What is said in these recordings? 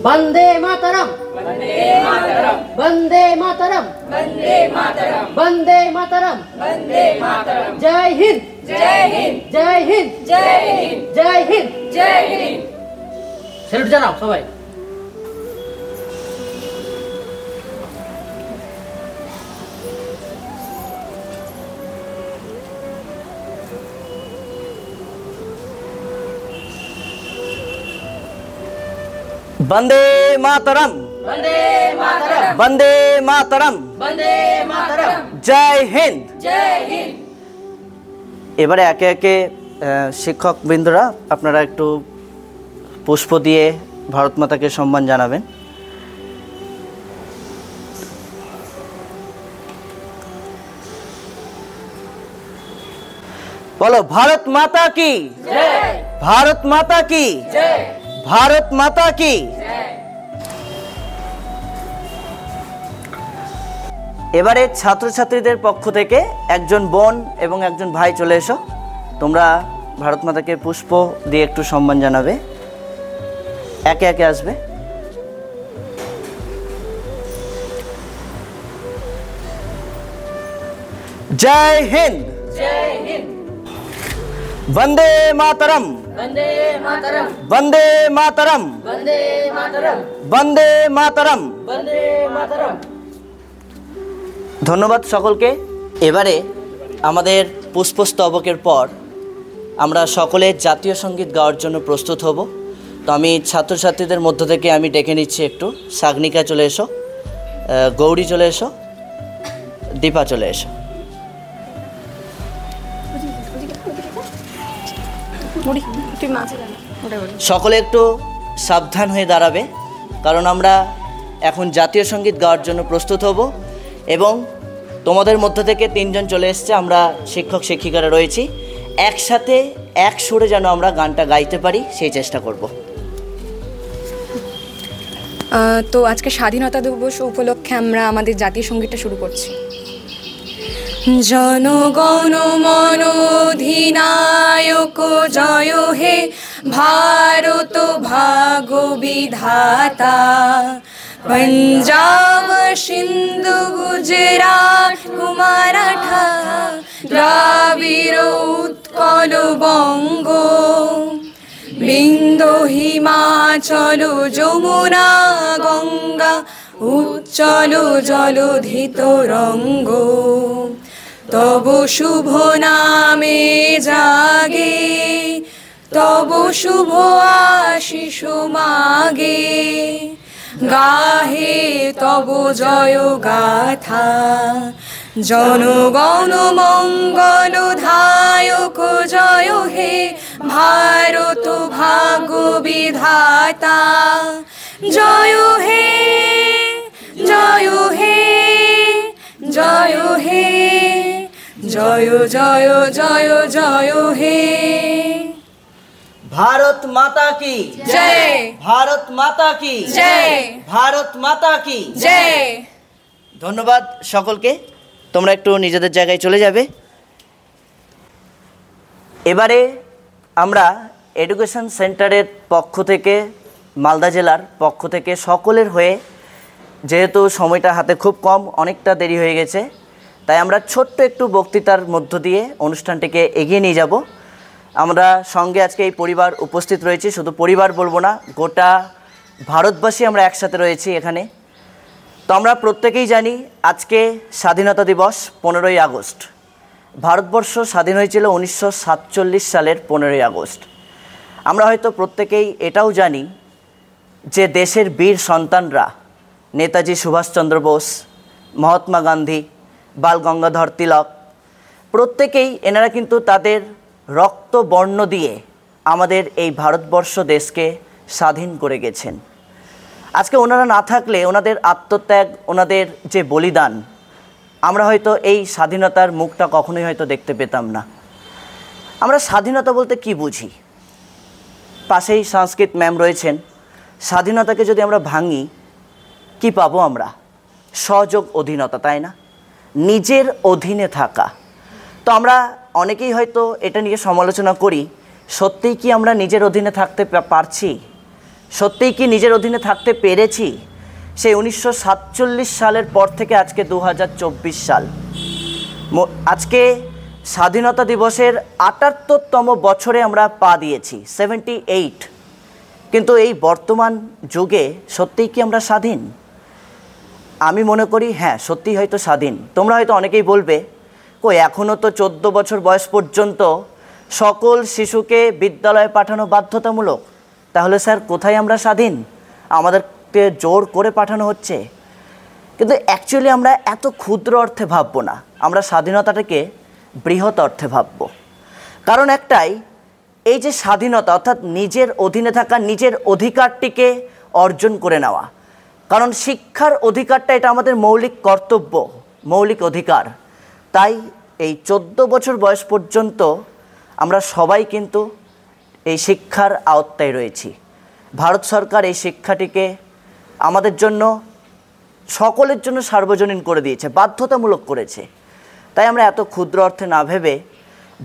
वंदे मातरम, वंदे मातरम, वंदे मातरम, वंदे मातरम, वंदे मातरम, वंदे मातरम। जय हिंद, जय हिंद, जय हिंद, जय हिंद, जय हिंद, जय हिंद। স্যালুট জানাও সবাই। वंदे मातरम, वंदे मातरम, वंदे मातरम, वंदे मातरम। जय हिंद, जय हिंद। এবারে একে একে শিক্ষক বৃন্দরা আপনারা একটু পুষ্প দিয়ে ভারত মাতাকে সম্মান জানাবেন। বলো ভারত মাতা কি जय, ভারত মাতা কি जय, ভারত মাতা কি। जय। এবারে ছাত্রছাত্রীদের পক্ষ থেকে একজন বোন এবং একজন ভাই চলে এসো, তোমরা ভারত মাতাকে পুষ্প দিয়ে একটু সম্মান জানাবে, একে একে আসবে। জয় হিন্দ, जय हिंद। वंदे मातरम, वंदे मातरम, वंदे मातरम, वंदे मातरम, वंदे मातरम। वंदे मातरम। ধন্যবাদ সকলকে। এবারে আমাদের পুষ্পস্তবকের পর আমরা সকলে জাতীয় সঙ্গীত গাওয়ার জন্য প্রস্তুত হব। তো আমি ছাত্রছাত্রীদের মধ্য থেকে আমি ডেকে নিচ্ছি, একটু সাগনিকা চলে এসো, গৌরী চলে এসো, দীপা চলে এসো। সকলে একটু সাবধান হয়ে দাঁড়াবে, কারণ আমরা এখন জাতীয় সঙ্গীত গাওয়ার জন্য প্রস্তুত হব এবং তোমাদের মধ্য থেকে তিনজন চলে এসছে, আমরা শিক্ষক শিক্ষিকারা রয়েছি, একসাথে এক সুরে যেন আমরা গানটা গাইতে পারি সেই চেষ্টা করব। তো আজকে স্বাধীনতা দিবস উপলক্ষে আমরা আমাদের জাতীয় সঙ্গীতটা শুরু করছি। জনগণ মন অধিনায়ক জয় হে ভারত ভাগ বিধাতা, पंजाब सिंधु गुजरात माराठा द्राविड़ उत्कल बंग, बिंदु हिमाचल যমুনা गंगा उच्चल जलधित रंग, तब शुभ नामे जागे तब शुभ आशीष मागे, गाहे तब जय गाथा जनगण मंगल धायक जय हे भारत भाग विधाता, जय हे जय हे जय हे जय जय जय जय हे। ভারত মাতা কি जय, ভারত মাতা কি जय, ভারত মাতা কি जय। ধন্যবাদ সকলকে, তোমরা একটু নিজেদের জায়গায় চলে যাবে। এবারে আমরা এডুকেশন সেন্টারের পক্ষ থেকে, মালদা জেলার পক্ষ থেকে সকলের হয়ে, যেহেতু সময়টা হাতে খুব কম, অনেকটা দেরি হয়ে গেছে, তাই আমরা ছোট্ট একটু বক্তৃতার মধ্য দিয়ে অনুষ্ঠানটিকে এগিয়ে নিয়ে যাব। আমরা সঙ্গে আজকে এই পরিবার উপস্থিত রয়েছি, শুধু পরিবার বলবো না, গোটা ভারতবাসী আমরা একসাথে রয়েছি এখানে। তো আমরা প্রত্যেকেই জানি আজকে স্বাধীনতা দিবস 15ই আগস্ট। ভারতবর্ষ স্বাধীন হয়েছিল 1947 সালের 15ই আগস্ট। আমরা হয়তো প্রত্যেকেই এটাও জানি যে দেশের বীর সন্তানরা নেতাজি সুভাষচন্দ্র বোস, মহাত্মা গান্ধী, বাল গঙ্গাধর তিলক, প্রত্যেকেই এনারা কিন্তু তাদের রক্ত বর্ণ দিয়ে আমাদের এই ভারতবর্ষ দেশকে স্বাধীন করে গেছেন। আজকে ওনারা না থাকলে, ওনাদের আত্মত্যাগ, ওনাদের যে বলিদান, আমরা হয়তো এই স্বাধীনতার মুখটা কখনোই হয়তো দেখতে পেতাম না। আমরা স্বাধীনতা বলতে কি বুঝি? পাশেই সংস্কৃত ম্যাম রয়েছেন। স্বাধীনতাকে যদি আমরা ভাঙি কি পাবো আমরা? সহযোগ অধীনতা, তাই না? নিজের অধীনে থাকা। তো আমরা অনেকেই হয়তো এটা নিয়ে সমালোচনা করি, সত্যিই কি আমরা নিজের অধীনে থাকতে পারছি? সত্যিই কি নিজের অধীনে থাকতে পেরেছি? সেই 1947 সালের পর থেকে আজকে 2024 সাল, আজকে স্বাধীনতা দিবসের 78তম বছরে আমরা পা দিয়েছি, 78। কিন্তু এই বর্তমান যুগে সত্যিই কি আমরা স্বাধীন? আমি মনে করি হ্যাঁ, সত্যিই হয়তো স্বাধীন। তোমরা হয়তো অনেকেই বলবে, কই এখনও তো 14 বছর বয়স পর্যন্ত সকল শিশুকে বিদ্যালয়ে পাঠানো বাধ্যতামূলক। তাহলে স্যার কোথায় আমরা স্বাধীন? আমাদেরকে জোর করে পাঠানো হচ্ছে। কিন্তু অ্যাকচুয়ালি আমরা এত ক্ষুদ্র অর্থে ভাববো না, আমরা স্বাধীনতাটাকে বৃহৎ অর্থে ভাবব। কারণ একটাই, এই যে স্বাধীনতা অর্থাৎ নিজের অধীনে থাকা, নিজের অধিকারটিকে অর্জন করে নেওয়া। কারণ শিক্ষার অধিকারটা এটা আমাদের মৌলিক কর্তব্য, মৌলিক অধিকার। তাই এই 14 বছর বয়স পর্যন্ত আমরা সবাই কিন্তু এই শিক্ষার আওতায় রয়েছি। ভারত সরকার এই শিক্ষাটিকে আমাদের জন্য, সকলের জন্য সার্বজনীন করে দিয়েছে, বাধ্যতামূলক করেছে। তাই আমরা এত ক্ষুদ্র অর্থে না ভেবে,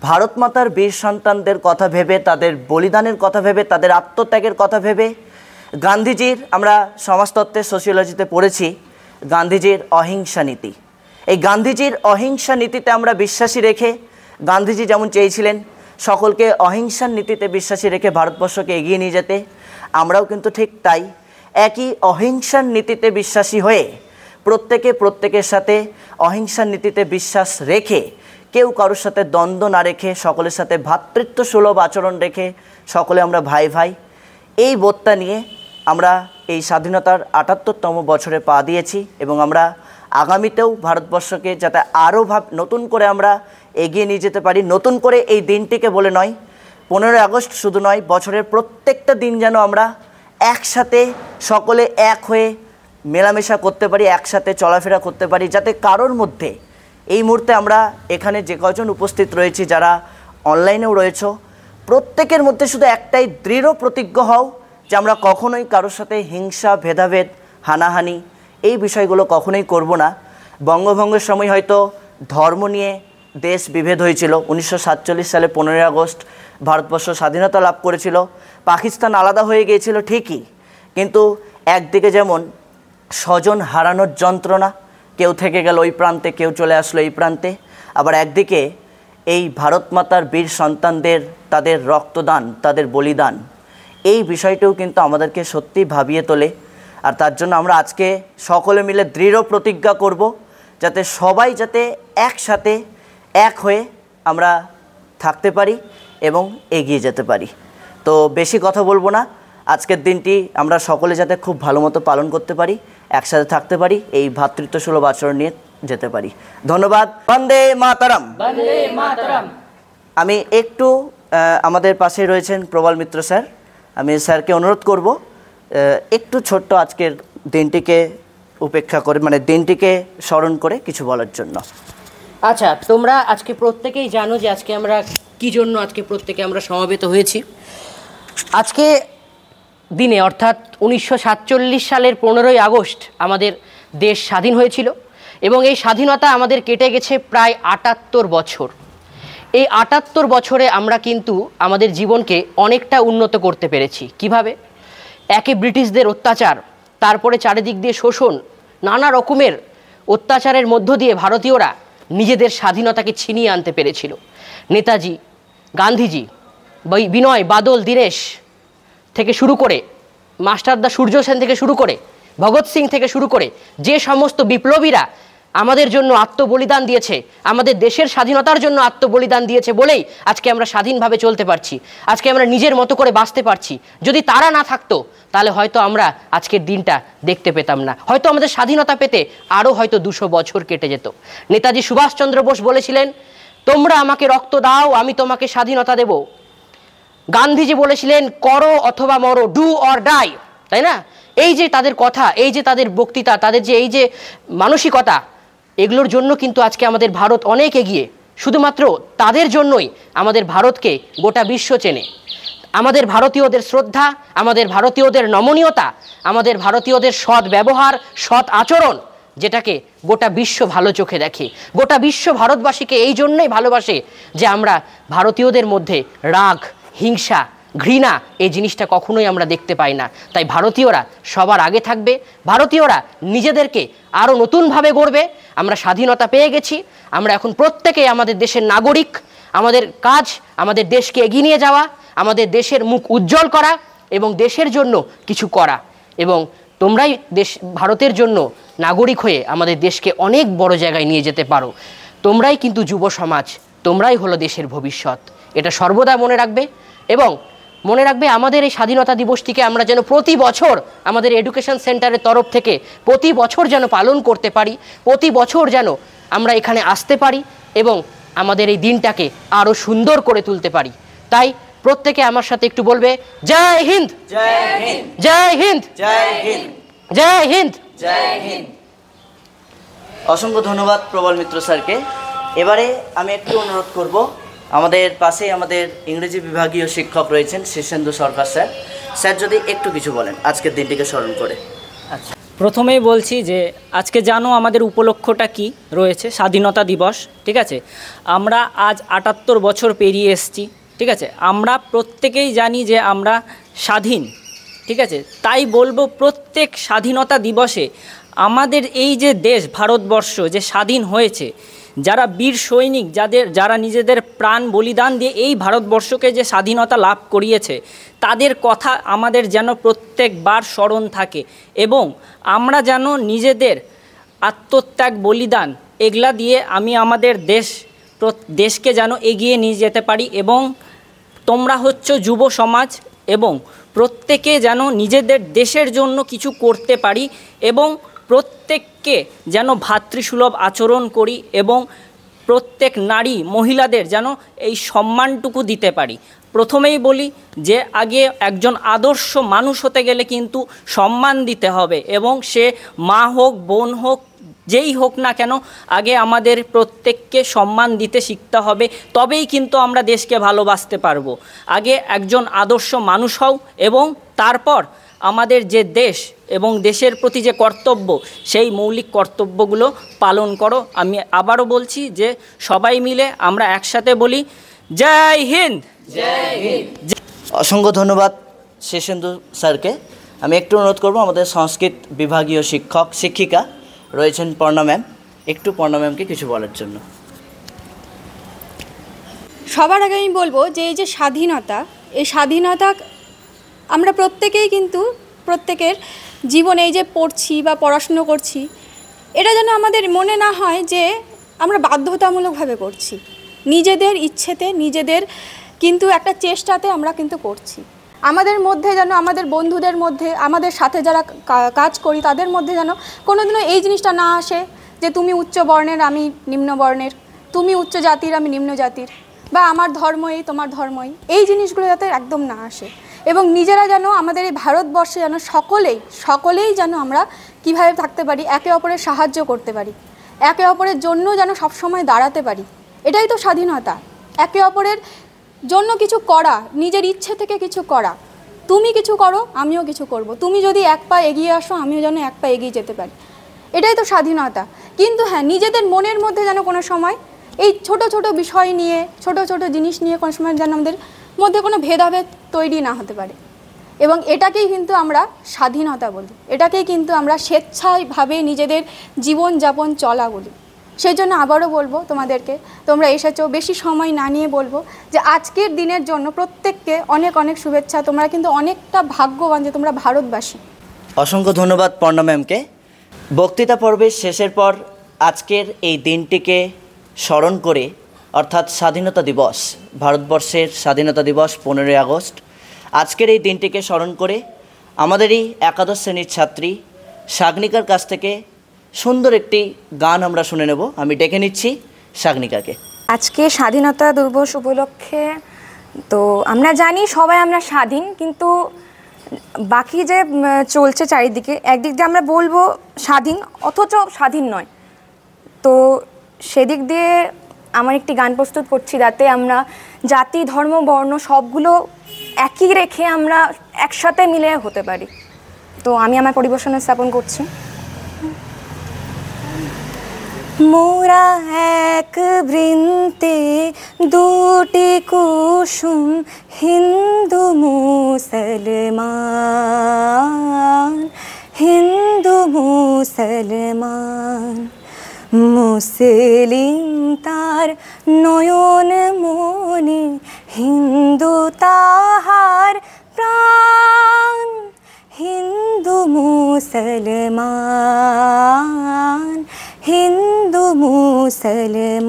ভারত মাতার বীর সন্তানদের কথা ভেবে, তাদের বলিদানের কথা ভেবে, তাদের আত্মত্যাগের কথা ভেবে, গান্ধীজির, আমরা সমাজতত্ত্বে সোশিওলজিতে পড়েছি গান্ধীজির অহিংসা নীতি। এই গান্ধীজির অহিংসা নীতিতে আমরা বিশ্বাসী রেখে, গান্ধীজি যেমন চেয়েছিলেন সকলকে অহিংসার নীতিতে বিশ্বাসী রেখে ভারতবর্ষকে এগিয়ে নিয়ে যেতে, আমরাও কিন্তু ঠিক তাই একই অহিংসার নীতিতে বিশ্বাসী হয়ে প্রত্যেকের সাথে অহিংসার নীতিতে বিশ্বাস রেখে, কেউ কারোর সাথে দ্বন্দ্ব না রেখে, সকলের সাথে ভ্রাতৃত্ব সুলভ আচরণ রেখে, সকলে আমরা ভাই ভাই, এই বোধটা নিয়ে আমরা এই স্বাধীনতার 78তম বছরে পা দিয়েছি। এবং আমরা আগামীতেও ভারতবর্ষকে যাতে আরও নতুন করে আমরা এগিয়ে নিয়ে যেতে পারি, নতুন করে এই দিনটিকে বলে নয়, 15ই আগস্ট শুধু নয়, বছরের প্রত্যেকটা দিন যেন আমরা একসাথে সকলে এক হয়ে মেলামেশা করতে পারি, একসাথে চলাফেরা করতে পারি, যাতে কারোর মধ্যে, এই মুহূর্তে আমরা এখানে যে কজন উপস্থিত রয়েছি, যারা অনলাইনেও রয়েছ, প্রত্যেকের মধ্যে শুধু একটাই দৃঢ় প্রতিজ্ঞ হও যে আমরা কখনোই কারোর সাথে হিংসা, ভেদাভেদ, হানাহানি এই বিষয়গুলো কখনোই করব না। বঙ্গভঙ্গের সময় হয়তো ধর্ম নিয়ে দেশ বিভেদ হয়েছিল। 1947 সালে 15ই আগস্ট ভারতবর্ষ স্বাধীনতা লাভ করেছিল, পাকিস্তান আলাদা হয়ে গিয়েছিল ঠিকই, কিন্তু একদিকে যেমন স্বজন হারানোর যন্ত্রণা, কেউ থেকে গেল ওই প্রান্তে, কেউ চলে আসলো এই প্রান্তে, আবার একদিকে এই ভারত মাতার বীর সন্তানদের তাদের রক্তদান, তাদের বলিদান, এই বিষয়টাও কিন্তু আমাদেরকে সত্যি ভাবিয়ে তোলে। আর তার জন্য আমরা আজকে সকলে মিলে দৃঢ় প্রতিজ্ঞা করব যাতে সবাই যাতে একসাথে এক হয়ে আমরা থাকতে পারি এবং এগিয়ে যেতে পারি। তো বেশি কথা বলবো না, আজকের দিনটি আমরা সকলে যাতে খুব ভালো মতো পালন করতে পারি, একসাথে থাকতে পারি, এই ভ্রাতৃত্ব সুলভ আচরণ নিয়ে যেতে পারি। ধন্যবাদ। বন্দে মাতরম। বন্দে মাতরম। আমি একটু আমাদের পাশে রয়েছেন প্রবল মিত্র স্যার, আমি স্যারকে অনুরোধ করব একটু ছোট্ট আজকের দিনটিকে উপেক্ষা করে, মানে দিনটিকে স্মরণ করে কিছু বলার জন্য। আচ্ছা, তোমরা আজকে প্রত্যেকেই জানো যে আজকে আমরা কী জন্য আজকে প্রত্যেকে আমরা সমবেত হয়েছি। আজকে দিনে অর্থাৎ 1947 সালের 15ই আগস্ট আমাদের দেশ স্বাধীন হয়েছিল এবং এই স্বাধীনতা আমাদের কেটে গেছে প্রায় 78 বছর। এই 78 বছরে আমরা কিন্তু আমাদের জীবনকে অনেকটা উন্নত করতে পেরেছি। কিভাবে? একে ব্রিটিশদের অত্যাচার, তারপরে চারিদিক দিয়ে শোষণ, নানা রকমের অত্যাচারের মধ্য দিয়ে ভারতীয়রা নিজেদের স্বাধীনতাকে ছিনিয়ে আনতে পেরেছিল। নেতাজি, গান্ধীজি, বিনয় বাদল দীনেশ থেকে শুরু করে, মাস্টারদা সূর্য সেন থেকে শুরু করে, ভগৎ সিং থেকে শুরু করে যে সমস্ত বিপ্লবীরা আমাদের জন্য আত্মবলিদান দিয়েছে, আমাদের দেশের স্বাধীনতার জন্য আত্মবলিদান দিয়েছে বলেই আজকে আমরা স্বাধীনভাবে চলতে পারছি, আজকে আমরা নিজের মতো করে বাঁচতে পারছি। যদি তারা না থাকতো তাহলে হয়তো আমরা আজকের দিনটা দেখতে পেতাম না, হয়তো আমাদের স্বাধীনতা পেতে আরও হয়তো 200 বছর কেটে যেত। নেতাজি সুভাষচন্দ্র বোস বলেছিলেন, তোমরা আমাকে রক্ত দাও, আমি তোমাকে স্বাধীনতা দেব। গান্ধীজি বলেছিলেন, করো অথবা মরো, ডু অর ডাই, তাই না? এই যে তাদের কথা, এই যে তাদের বক্তৃতা, তাদের যে এই যে মানসিকতা, এগুলোর জন্য কিন্তু আজকে আমাদের ভারত অনেক এগিয়ে। শুধুমাত্র তাদের জন্যই আমাদের ভারতকে গোটা বিশ্ব চেনে। আমাদের ভারতীয়দের শ্রদ্ধা, আমাদের ভারতীয়দের নমনীয়তা, আমাদের ভারতীয়দের সৎ ব্যবহার, সৎ আচরণ, যেটাকে গোটা বিশ্ব ভালো চোখে দেখে। গোটা বিশ্ব ভারতবাসীকে এই জন্যই ভালোবাসে যে আমরা ভারতীয়দের মধ্যে রাগ, হিংসা ঘৃণা এই জিনিসটা কখনোই আমরা দেখতে পাই না। তাই ভারতীয়রা সবার আগে থাকবে, ভারতীয়রা নিজেদেরকে আরও নতুনভাবে গড়বে। আমরা স্বাধীনতা পেয়ে গেছি, আমরা এখন প্রত্যেকেই আমাদের দেশের নাগরিক। আমাদের কাজ আমাদের দেশকে এগিয়ে নিয়ে যাওয়া, আমাদের দেশের মুখ উজ্জ্বল করা এবং দেশের জন্য কিছু করা। এবং তোমরাই ভারতের জন্য নাগরিক হয়ে আমাদের দেশকে অনেক বড় জায়গায় নিয়ে যেতে পারো। তোমরাই কিন্তু যুব সমাজ, তোমরাই হলো দেশের ভবিষ্যৎ। এটা সর্বদা মনে রাখবে। এবং মনে রাখবে আমাদের এই স্বাধীনতা দিবসটিকে আমরা যেন প্রতি বছর আমাদের এডুকেশন সেন্টারের তরফ থেকে প্রতি বছর যেন পালন করতে পারি, প্রতি বছর যেন আমরা এখানে আসতে পারি এবং আমাদের এই দিনটাকে আরও সুন্দর করে তুলতে পারি। তাই প্রত্যেকে আমার সাথে একটু বলবে, জয় হিন্দ, জয় হিন্দ, জয় হিন্দ, জয় হিন্দ, জয় হিন্দ, জয় হিন্দ। অসংখ্য ধন্যবাদ প্রবল মিত্র স্যারকে। এবারে আমি একটু অনুরোধ করব, আমাদের পাশেই আমাদের ইংরেজি বিভাগীয় শিক্ষক রয়েছেন শীর্ষেন্দু সরকার স্যার। স্যার যদি একটু কিছু বলেন আজকের দিনটিকে স্মরণ করে। আচ্ছা, প্রথমেই বলছি যে আজকে জানো আমাদের উপলক্ষটা কি রয়েছে, স্বাধীনতা দিবস। ঠিক আছে, আমরা আজ ৭৮ বছর পেরিয়ে এসেছি। ঠিক আছে, আমরা প্রত্যেকেই জানি যে আমরা স্বাধীন। ঠিক আছে, তাই বলবো প্রত্যেক স্বাধীনতা দিবসে আমাদের এই যে দেশ ভারতবর্ষ যে স্বাধীন হয়েছে, যারা বীর সৈনিক যারা নিজেদের প্রাণ বলিদান দিয়ে এই ভারতবর্ষকে যে স্বাধীনতা লাভ করিয়েছে, তাদের কথা আমাদের যেন প্রত্যেকবার স্মরণ থাকে এবং আমরা যেন নিজেদের আত্মত্যাগ বলিদান এগুলা দিয়ে আমি আমাদের দেশকে যেন এগিয়ে নিয়ে যেতে পারি। এবং তোমরা হচ্ছ যুব সমাজ এবং প্রত্যেকে যেন নিজেদের দেশের জন্য কিছু করতে পারি এবং প্রত্যেককে যেন ভ্রাতৃসুলভ আচরণ করি এবং প্রত্যেক নারী মহিলাদের যেন এই সম্মানটুকু দিতে পারি। প্রথমেই বলি যে আগে একজন আদর্শ মানুষ হতে গেলে কিন্তু সম্মান দিতে হবে এবং সে মা হোক, বোন হোক, যেই হোক না কেন, আগে আমাদের প্রত্যেককে সম্মান দিতে শিখতে হবে, তবেই কিন্তু আমরা দেশকে ভালোবাসতে পারবো। আগে একজন আদর্শ মানুষ হও এবং তারপর আমাদের যে দেশ এবং দেশের প্রতি যে কর্তব্য, সেই মৌলিক কর্তব্যগুলো পালন করো। আমি আবারও বলছি যে সবাই মিলে আমরা একসাথে বলি, জয় হিন্দ, জয় হিন্দ। অসংখ্য ধন্যবাদ শীর্ষেন্দু স্যারকে। আমি একটু অনুরোধ করব, আমাদের সংস্কৃত বিভাগীয় শিক্ষিকা রয়েছেন পর্ণা ম্যাম, একটু পর্ণা ম্যামকে কিছু বলার জন্য। সবার আগে আমি বলবো যে এই যে স্বাধীনতা, এই স্বাধীনতা আমরা প্রত্যেকেই কিন্তু প্রত্যেকের জীবনে এই যে পড়ছি বা পড়াশুনো করছি, এটা যেন আমাদের মনে না হয় যে আমরা বাধ্যতামূলকভাবে করছি। নিজেদের ইচ্ছেতে, নিজেদের কিন্তু একটা চেষ্টাতে আমরা কিন্তু করছি। আমাদের মধ্যে যেন, আমাদের বন্ধুদের মধ্যে, আমাদের সাথে যারা কাজ করি তাদের মধ্যে যেন কোনোদিনও এই জিনিসটা না আসে যে তুমি উচ্চ বর্ণের, আমি নিম্ন বর্ণের, তুমি উচ্চ জাতির, আমি নিম্ন জাতির, বা আমার ধর্ম এই, তোমার ধর্ম এই জিনিসগুলো যাতে একদম না আসে। এবং নিজেরা যেন আমাদের এই ভারতবর্ষে যেন সকলেই যেন আমরা কীভাবে থাকতে পারি, একে অপরের সাহায্য করতে পারি, একে অপরের জন্য যেন সবসময় দাঁড়াতে পারি। এটাই তো স্বাধীনতা, একে অপরের জন্য কিছু করা, নিজের ইচ্ছে থেকে কিছু করা। তুমি কিছু করো, আমিও কিছু করব। তুমি যদি এক পা এগিয়ে আসো, আমিও যেন এক পা এগিয়ে যেতে পারি। এটাই তো স্বাধীনতা। কিন্তু হ্যাঁ, নিজেদের মনের মধ্যে যেন কোনো সময় এই ছোট ছোট বিষয় নিয়ে, ছোট ছোট জিনিস নিয়ে কোনো সময় যেন আমাদের মধ্যে কোনো ভেদাভেদ তৈরি না হতে পারে। এবং এটাকেই কিন্তু আমরা স্বাধীনতা বলি, এটাকেই কিন্তু আমরা স্বেচ্ছায়ভাবে নিজেদের জীবনযাপন চলা বলি। সেই জন্য আবারও বলবো তোমাদেরকে, তোমরা এসেছো, বেশি সময় না নিয়ে বলবো যে আজকের দিনের জন্য প্রত্যেককে অনেক অনেক শুভেচ্ছা। তোমরা কিন্তু অনেকটা ভাগ্যবান যে তোমরা ভারতবাসী। অসংখ্য ধন্যবাদ পর্ণা ম্যামকে। বক্তৃতা পর্বের শেষের পর আজকের এই দিনটিকে স্মরণ করে, অর্থাৎ স্বাধীনতা দিবস, ভারতবর্ষের স্বাধীনতা দিবস 15ই আগস্ট, আজকের এই দিনটিকে স্মরণ করে আমাদেরই একাদশ শ্রেণীর ছাত্রী সাগনিকার কাছ থেকে সুন্দর একটি গান আমরা শুনে নেব। আমি ডেকে নিচ্ছি সাগনিকাকে। আজকে স্বাধীনতা দিবস উপলক্ষে তো আমরা জানি সবাই আমরা স্বাধীন, কিন্তু বাকি যে চলছে চারিদিকে, একদিক দিয়ে আমরা বলবো স্বাধীন অথচ স্বাধীন নয়। তো সেদিক দিয়ে আমার একটি গান প্রস্তুত করছি, যাতে আমরা জাতি, ধর্ম, বর্ণ সবগুলো একই রেখে আমরা একসাথে মিলে হতে পারি। তো আমি আমার পরিবেশনে স্থাপন করছি। মোরা এক বৃন্তে দুটি কুসুম, হিন্দু মুসলমান, হিন্দু মুসলমান। মুসলিম তার নয়ন মনে, হিন্দু তাহার প্রাণ, হিন্দু মুসলমান, হিন্দু মুসলমান।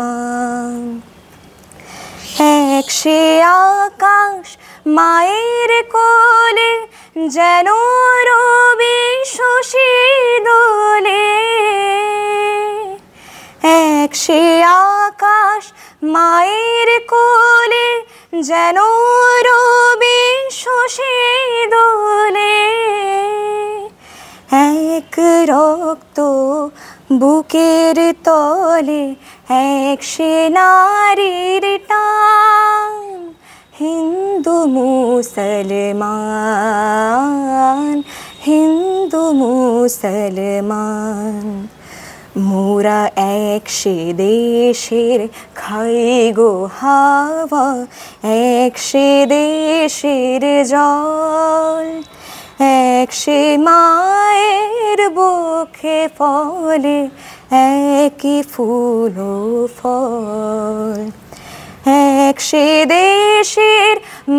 এক সে আকাশ মায়ের কোলে, যেন রবি শশী দোলে। এক সে আকাশ মায়ের কোলে, যেন রবি শশী দোলে। এক রক্ত বুকের তলে, এক সে নারীর টান, হিন্দু মুসলমান, হিন্দু মুসলমান। মোরা এক সে দেশের খাই গো হাওয়া, এক সে দেশের জল, এক সে মায়ের বুকে ফলে, একই ফুল ও ফল। এক সে দেশের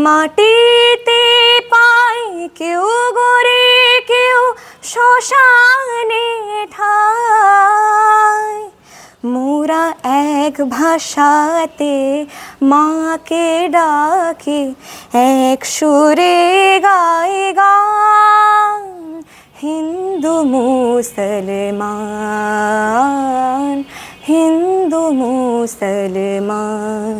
মাটিতে পাই কেউ গড়ে, কেউ শ্মশানে ঠাই। মোরা এক ভাষাতে মাকে ডাকি, এক সুরে গাই গান, হিন্দু মুসলমান, হিন্দু মুসলমান।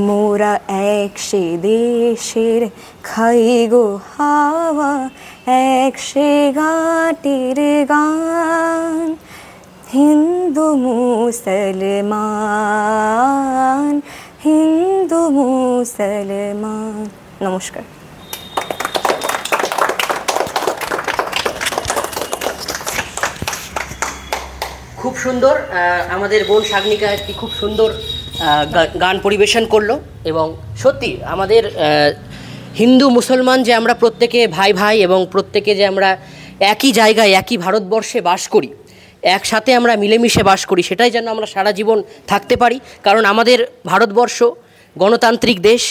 মোরা এক সে দেশের খাই গো হাওয়া, এক সে ঘাটির গান, হিন্দু মুসলমান, হিন্দু মুসলমান। নমস্কার। খুব সুন্দর, আমাদের বোন সাগনিকা একটি খুব সুন্দর গান পরিবেশন করলো। এবং সত্যি আমাদের হিন্দু মুসলমান যে আমরা প্রত্যেকে ভাই ভাই, এবং প্রত্যেকে যে আমরা একই জায়গায় একই ভারতবর্ষে বাস করি, একসাথে আমরা মিলেমিশে বাস করি, সেটাই যেন আমরা সারা জীবন থাকতে পারি। কারণ আমাদের ভারতবর্ষ গণতান্ত্রিক দেশ,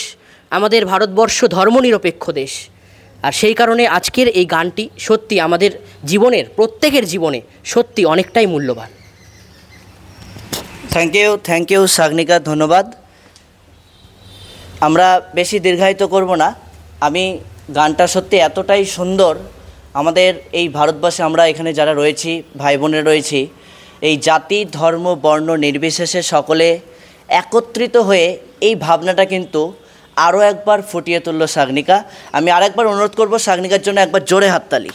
আমাদের ভারতবর্ষ ধর্মনিরপেক্ষ দেশ। আর সেই কারণে আজকের এই গানটি সত্যি আমাদের জীবনের, প্রত্যেকের জীবনে সত্যি অনেকটাই মূল্যবান। থ্যাংক ইউ সাগনিকা, ধন্যবাদ। আমরা বেশি দীর্ঘায়িত করব না। আমি গানটা সত্যি এতটাই সুন্দর, আমাদের এই ভারতবর্ষে আমরা এখানে যারা রয়েছি, ভাই বোনেরা রয়েছি, এই জাতি ধর্ম বর্ণ নির্বিশেষে সকলে একত্রিত হয়ে এই ভাবনাটা কিন্তু আরও একবার ফুটিয়ে তুলল সাগনিকা। আমি আরেকবার অনুরোধ করব সাগনিকার জন্য একবার জোরে হাততালি।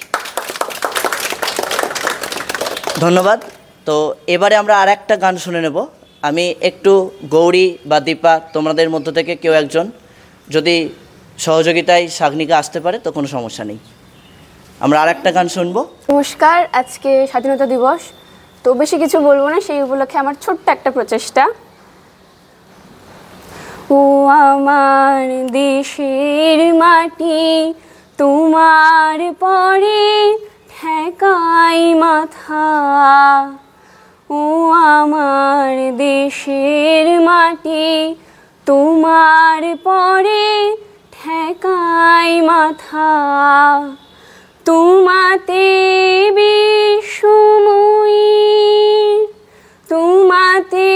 ধন্যবাদ। তো এবারে আমরা আর একটা গান শুনে নেব। আমি একটু গৌরী বা দীপা, তোমাদের মধ্য থেকে কেউ একজন যদি সহযোগিতায় সাগনিকা আসতে পারে তো কোনো সমস্যা নেই। আমরা আর একটা গান শুনবো। নমস্কার, আজকে স্বাধীনতা দিবস, তো বেশি কিছু বলবো না, সেই উপলক্ষে আমার ছোট্ট একটা প্রচেষ্টা। ও আমার দেশের মাটি, তোমার পরে ঠেকাই মাথা। ও আমার দেশের মাটি, তোমার পরে ঠেকাই মাথা। তোমাতে বিশ্বময়ীর, তোমাতে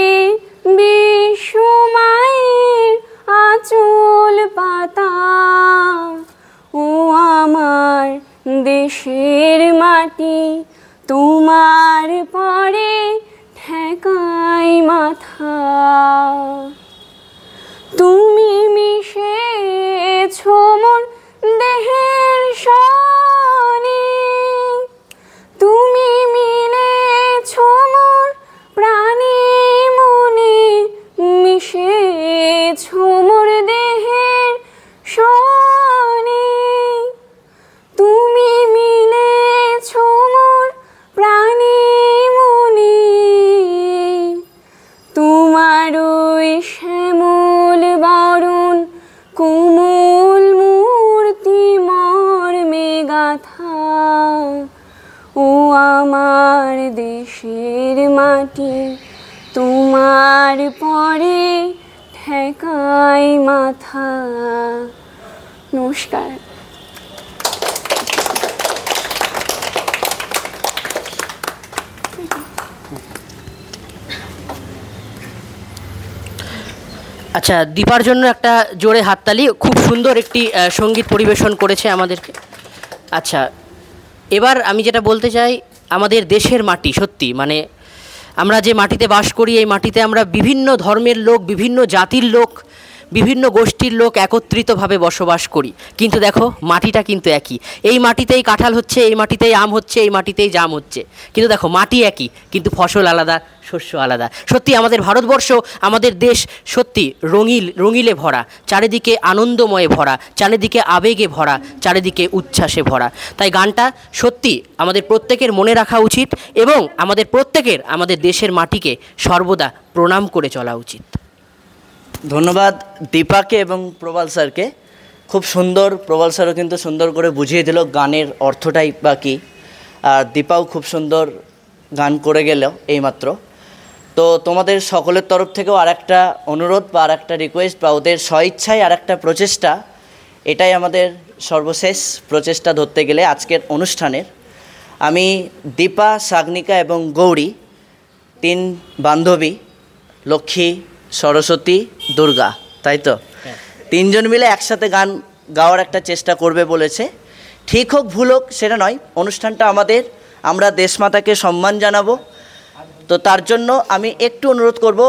বিশ্বমায়ের আঁচল পাতা। ও আমার দেশের মাটি, তোমার পরে ঠেকাই মাথা। তুমি মিশেছো মোর দেহের সনে, তুমি মিলেছো মোর প্রাণে মনে, মিশেছো মোর দেহের সনে। তুমি মিলেছো মোর প্রাণে মনে, শ্যামল বরণ কোমল মূর্তি মর্মে গাথা, ও আমার দেশের মাটি তোমার পরে ঠেকাই মাথা। নমস্কার। আচ্ছা, দীপার জন্য একটা জোরে হাততালি। খুব সুন্দর একটি সঙ্গীত পরিবেশন করেছে আমাদেরকে। আচ্ছা, এবার আমি যেটা বলতে চাই, আমাদের দেশের মাটি সত্যি মানে আমরা যে মাটিতে বাস করি, এই মাটিতে আমরা বিভিন্ন ধর্মের লোক, বিভিন্ন জাতির লোক, বিভিন্ন গোষ্ঠীর লোক একত্রিতভাবে বসবাস করি, কিন্তু দেখো মাটিটা কিন্তু একই। এই মাটিতেই কাঁঠাল হচ্ছে, এই মাটিতেই আম হচ্ছে, এই মাটিতেই জাম হচ্ছে, কিন্তু দেখো মাটি একই, কিন্তু ফসল আলাদা, শস্য আলাদা। সত্যি আমাদের ভারতবর্ষ, আমাদের দেশ সত্যি রঙিলে ভরা, চারিদিকে আনন্দময়ে ভরা, চারিদিকে আবেগে ভরা, চারিদিকে উচ্ছ্বাসে ভরা। তাই গানটা সত্যি আমাদের প্রত্যেকের মনে রাখা উচিত এবং আমাদের প্রত্যেকের আমাদের দেশের মাটিকে সর্বদা প্রণাম করে চলা উচিত। ধন্যবাদ দীপাকে এবং প্রবাল স্যারকে। খুব সুন্দর, প্রবাল স্যারও কিন্তু সুন্দর করে বুঝিয়ে দিল গানের অর্থটাই বা কী, আর দীপাও খুব সুন্দর গান করে গেল এইমাত্র। তো তোমাদের সকলের তরফ থেকেও আর একটা অনুরোধ বা আর একটা রিকোয়েস্ট বা ওদের স্বইচ্ছায় আর একটা প্রচেষ্টা, এটাই আমাদের সর্বশেষ প্রচেষ্টা ধরতে গেলে আজকের অনুষ্ঠানের। আমি দীপা, সাগনিকা এবং গৌরী, তিন বান্ধবী, লক্ষ্মী, সরস্বতী, দুর্গা, তাই তো, তিনজন মিলে একসাথে গান গাওয়ার একটা চেষ্টা করবে বলেছে। ঠিক হোক ভুল হোক সেটা নয়, অনুষ্ঠানটা আমাদের, আমরা দেশমাতাকে সম্মান জানাবো। তো তার জন্য আমি একটু অনুরোধ করব,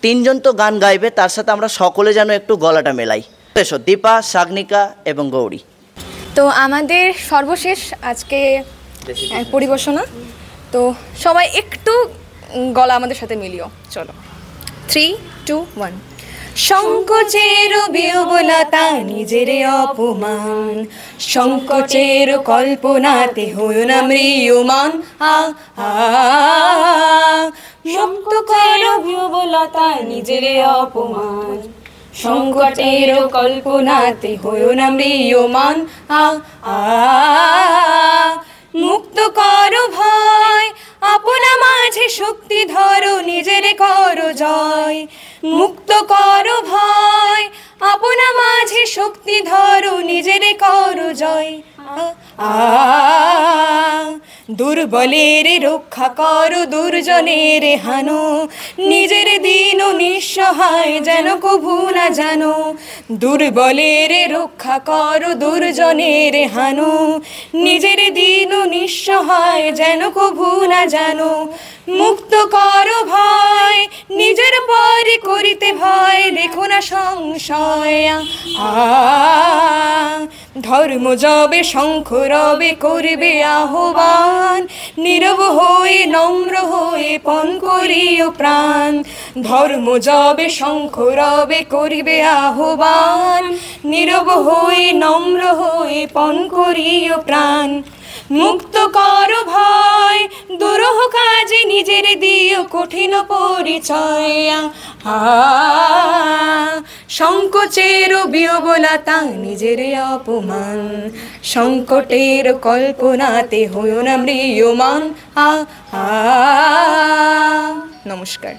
তিনজন তো গান গাইবে, তার সাথে আমরা সকলে যেন একটু গলাটা মেলাই। এসো দীপা, সাগনিকা এবং গৌরী। তো আমাদের সর্বশেষ আজকে পরিবেশনা, তো সবাই একটু গলা আমাদের সাথে মিলিও। চলো 3, 2, 1। সংকোচের বিহবলতা নিজের অপমান, সংকোচের কল্পনাতে হইও না ম্রিয়মান। মুক্ত করো বিহবলতা নিজের অপমান, সংকটের কল্পনাতে হইও না ম্রিয়মান। মুক্ত করো ভয়, আপনা মাঝে শক্তি ধরো, নিজের করো জয়। মুক্ত করো ভয়, আপনা মাঝে শক্তি ধরো, নিজের করো জয়। দুর্বলের রক্ষা করো, দুর্জনের হানো, নিজের দিন নিঃসহায় যেন কভু না জানো। দুর্বলের রক্ষা করো, দুর্জনের হানো, নিজের দিন নিঃসহায় যেন কভু না জানো। মুক্ত করো ভয়, নিজের পরে করিতে ভয়, দেখো না সংশয়। ধর্ম যবে শঙ্খ রবে করবে আহ্বান, নীরব হয়ে নম্র হয়ে পণ করিও প্রাণ। ধর্ম যবে শঙ্খ রবে করিবে আহ্বান, নীরব হয়ে নম্র হয়ে পণ করিও প্রাণ। মুক্ত করো ভয়, দুরূহ কাজে নিজের দিও কঠিন পরিচয়। সংকোচের বিহবলতা নিজের অপমান, সংকটের কল্পনাতে হইও না ম্রিয়মান। নমস্কার।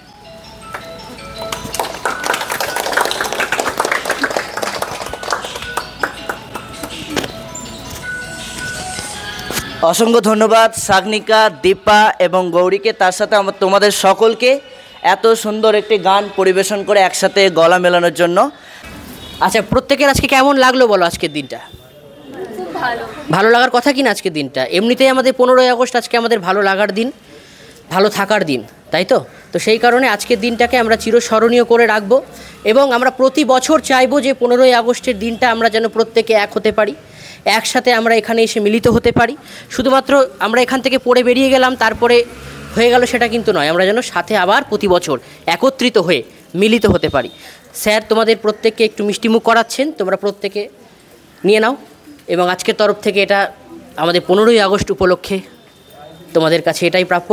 অসংখ্য ধন্যবাদ সাগনিকা, দীপা এবং গৌরীকে, তার সাথে তোমাদের সকলকে এত সুন্দর একটি গান পরিবেশন করে একসাথে গলা মেলানোর জন্য। আচ্ছা, প্রত্যেকের আজকে কেমন লাগলো বলো আজকের দিনটা? ভালো লাগার কথা কি না আজকের দিনটা? এমনিতেই আমাদের 15ই আগস্ট আজকে আমাদের ভালো লাগার দিন, ভালো থাকার দিন, তাই তো? তো সেই কারণে আজকের দিনটাকে আমরা চিরস্মরণীয় করে রাখবো এবং আমরা প্রতি বছর চাইবো যে 15ই আগস্টের দিনটা আমরা যেন প্রত্যেকে এক হতে পারি, একসাথে আমরা এখানে এসে মিলিত হতে পারি। শুধুমাত্র আমরা এখান থেকে পড়ে বেরিয়ে গেলাম তারপরে হয়ে গেল সেটা কিন্তু নয়, আমরা যেন সাথে আবার প্রতি বছর একত্রিত হয়ে মিলিত হতে পারি। স্যার তোমাদের প্রত্যেককে একটু মিষ্টিমুখ করাচ্ছেন, তোমরা প্রত্যেকে নিয়ে নাও এবং আজকের তরফ থেকে এটা আমাদের 15ই আগস্ট উপলক্ষে তোমাদের কাছে এটাই প্রাপ্য।